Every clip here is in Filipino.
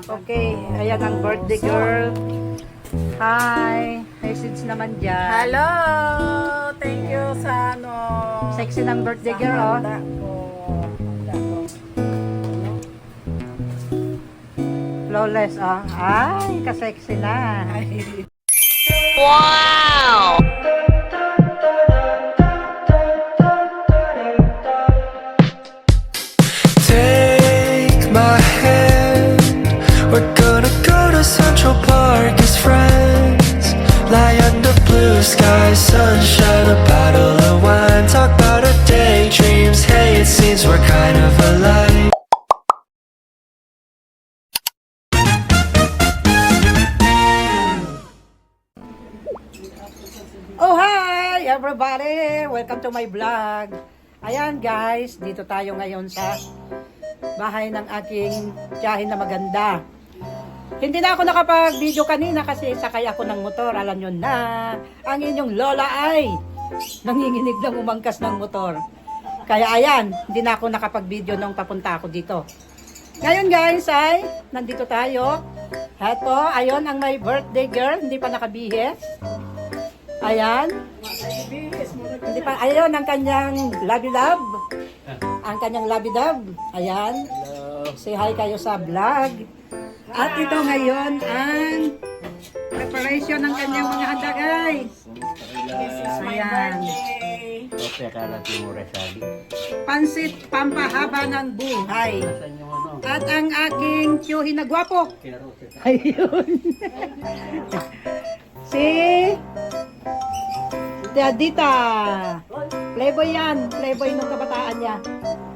Okay, ayan ang birthday girl. Hi, message naman dyan. Hello! Thank you sa Sexy ng birthday girl, oh. handa ko. Flawless, oh. Ay, ka-sexy na. Wow! Take my hand. We're gonna go to Central Park as friends. Lie under blue skies, sunshine, a bottle of wine. Talk about our daydreams. Hey, it seems we're kind of alike. Oh, hi everybody! Welcome to my vlog. Ayan guys, dito tayo ngayon sa bahay ng aking tiyahin na maganda. Hindi na ako nakapag-video kanina kasi sakay ako ng motor. Alam nyo na, ang inyong lola ay nanginginig ng umangkas ng motor. Kaya ayan, hindi na ako nakapag-video nung papunta ako dito. Ngayon guys ay, nandito tayo. Heto, ayun ang my birthday girl, hindi pa nakabihis. Ayan. Hindi pa, ayun ang kanyang labi-lab. Ang kanyang labi-dab. Ayan. Say hi kayo sa vlog. At ito ngayon ang preparation ng kanyang mga handa guys. Ayan. Pansit pampahaba ng buhay. At ang aking tiyuhin na gwapo. Ayun. Si Dita. Playboy yan. Playboy nung kabataan niya.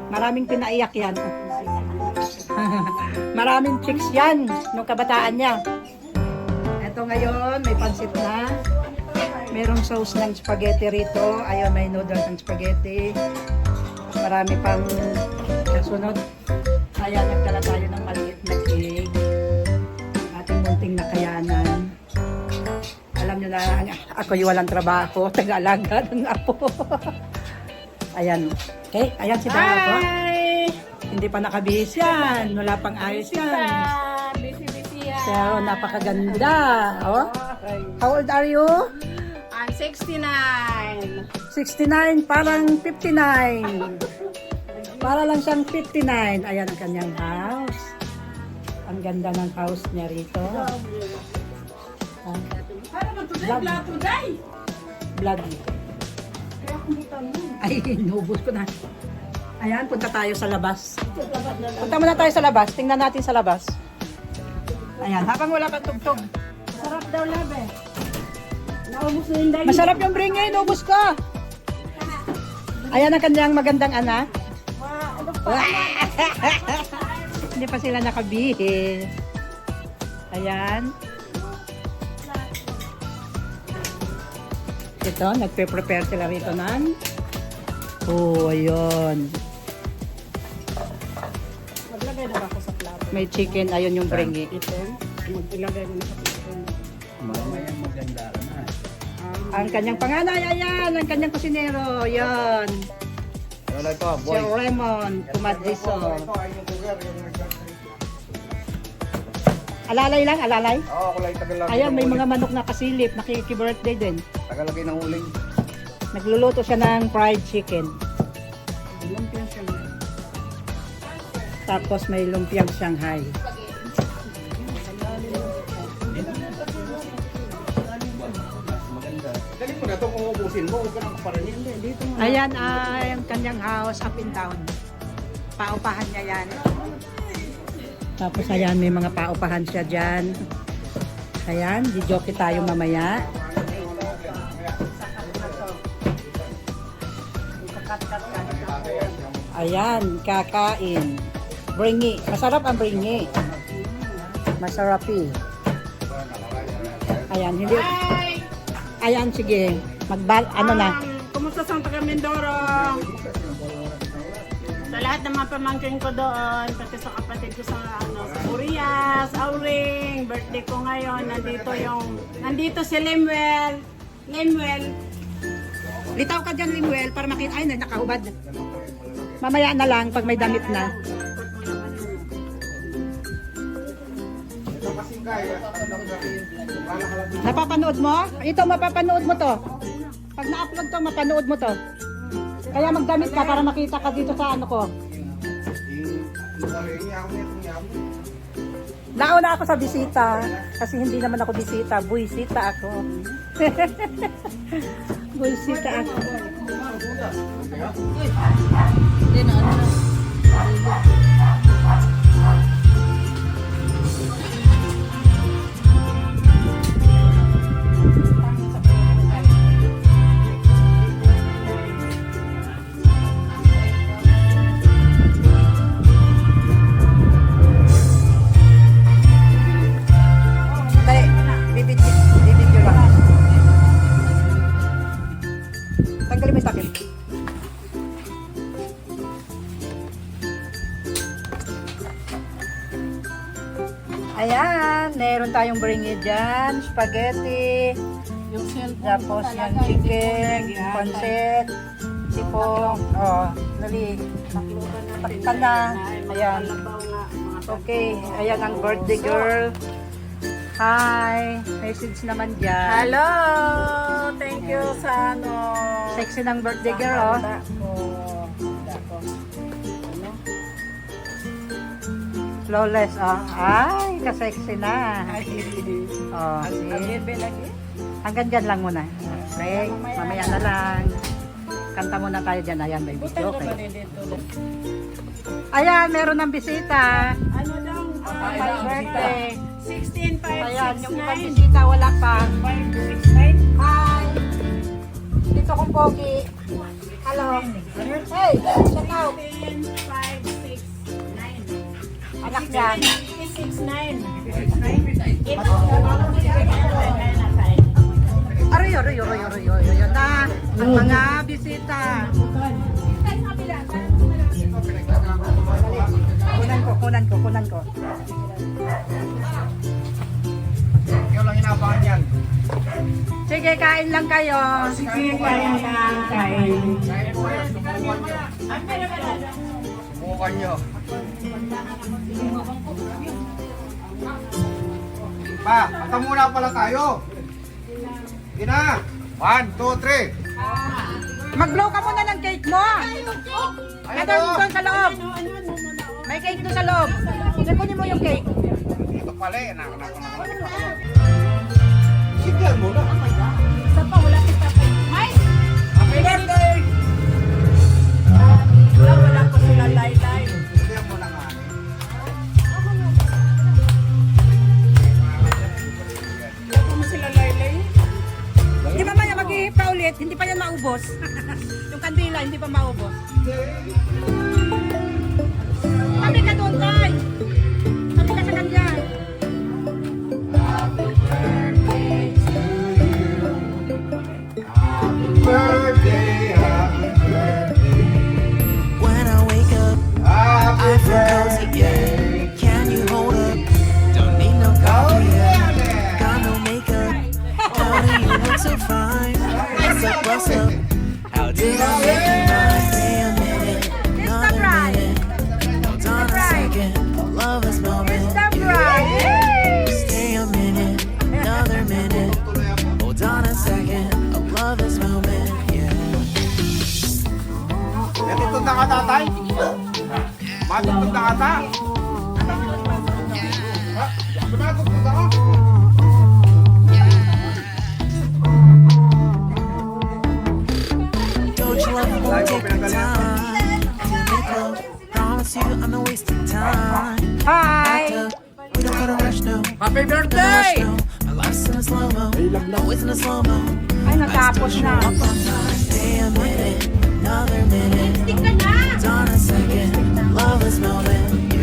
Maraming pinaiyak yan. Maraming chicks yan nung kabataan niya. Ito ngayon, may pansit na. Merong sauce ng spaghetti rito. Ayun, may noodles ng spaghetti. Marami pang kasunod. Ayan, nagdala tayo ng maliit na cake. Ating munting nakayanan. Alam nyo na, ako yung walang trabaho, taga-alaga ng apo. Ayan. Okay, ayan si Dara po. Hindi pa nakabihis yan. Wala pang ayos yan. Busy yan. Pero napakaganda. Oh. How old are you? I'm 69. 69, parang 59. Para lang siyang 59. Ayan ang kanyang house. Ang ganda ng house niya rito. Vlog. Ay, inubos ko na. Ayan, punta tayo sa labas. Punta muna tayo sa labas. Tingnan natin sa labas. Ayan, habang wala pang tugtog. Sarap daw labe. Naubos na yung dahil. Masarap yung bringay, inubos ko. Ayan ang kanyang magandang anak. Hindi pa sila nakabihis. Ayan. Ito, nagpe-prepare sila rito ng ayun. Maglagay na ba ako sa plato? May chicken, ayun yung bringi. Ito. Maglagay mo na sa plato. Ang kanyang panganay, ayan, ang kanyang kusinero, yan. Si Raymond Kumadriso. Alalay lang, alalay. Oo, ako lang tagalagay. Ayan, may mga manok na kasilip, nakiki-birthday din. Tagalagay ng uling. Nagluluto siya ng fried chicken. Tapos may lumpiang Shanghai. Galing mo na ito kung ubusin mo, huwag ka nang kaparinig. Ayan ay ang kanyang house up and down. Paupahan niya yan. Tapos ayan, may mga paupahan siya dyan. Ayan, di-joke tayo mamaya. Ayan, kakain. Bringi. Masarap ang bringi. Masarapi. Ayan, hindi. Ayan, sige. Ano na. Kumusta sa taga Mindoro? Sa lahat ng mga pamangkin ko doon, pati sa kapatid ko sa Korea, sa Auring, birthday ko ngayon, nandito si Limwell. Litaw ka dyan, Limuel, para makita. Ay, nakahubad. Mamaya na lang, pag may damit na. Napapanood mo? Ito, mapapanood mo to. Pag na-upload to, mapanood mo to. Kaya magdamit ka para makita ka dito sa ano ko. Nauna ako sa bisita. Kasi hindi naman ako bisita. Buisita ako. Buisita ako. Dali, bibidyo lang. Tanggalin mo yung takip. Ayan, meron tayong bringi dyan, spaghetti, Yung cellphone tapos ko yung talaga, chicken, hindi ko na pancit, sipong, dali, takpan na, ayan. Okay, ayan ang birthday girl. Hi, message naman dyan. Hello! Thank you sa ano. Sexy ng birthday girl, oh. Flawless, oh. Ay, ka-sexy na. Oh, see? Hanggang dyan lang muna. Okay, mamaya na lang. Kanta muna tayo dyan. Ayan, baby. Okay. Ayan, meron ng bisita. Ano daw? My birthday. 16, 5, Ayan, yung 6, ibang 9. bisita wala pa. 5, 6, 9. Hi! Dito kong pogi. Hello. Hey, shout out. 10, 5, 6, 9. Anak niya. 6, 9. Aroy na. Ang mga bisita. Kunan ko. Yung lang inabangan yan. Sige, kain lang kayo. Sige, kaya na. Kain. Subukan nyo. Pa, kanta muna pala tayo. Sige na. 1, 2, 3. Mag-blow ka muna ng cake mo. Ayan Ito o. doon sa loob. May cake doon sa loob. Kunin mo yung cake. Ito pala eh. Sigyan mo na. Isa pa, wala kita pa. Mike! Happy birthday! Wala ko sila laylay. Sigyan mo na nga. Wala ko sila laylay. Di ba maya mag-ihip pa ulit? Hindi pa yan maubos. Yung kandila, hindi pa maubos. Sabi ka doon, Tay. Sabi ka sa kanya. Birthday, happy birthday. When I wake up, Happy I feel cozy, yeah. Can you hold up? Don't need no coffee, yeah. Got no makeup. How do you look so fine? What's up? How did I make you mine? Stay a minute, another minute. Hold on a second, love this moment. Stay a minute, another minute. Hold on a second, I love this moment, yeah. Matutod na ka, tatay? Matutod na ka, ta? Ha? Matutod ako? Don't you love me? Won't take the time to make love. Promise you I'm not wasting time. Hi! We don't gotta rush, no. Happy No rush, no. My life's in a slow mo. Always in a slow mo. Ay, natapos na. Up on time. Stay a minute, another minute. Hold on a second. Love this moment.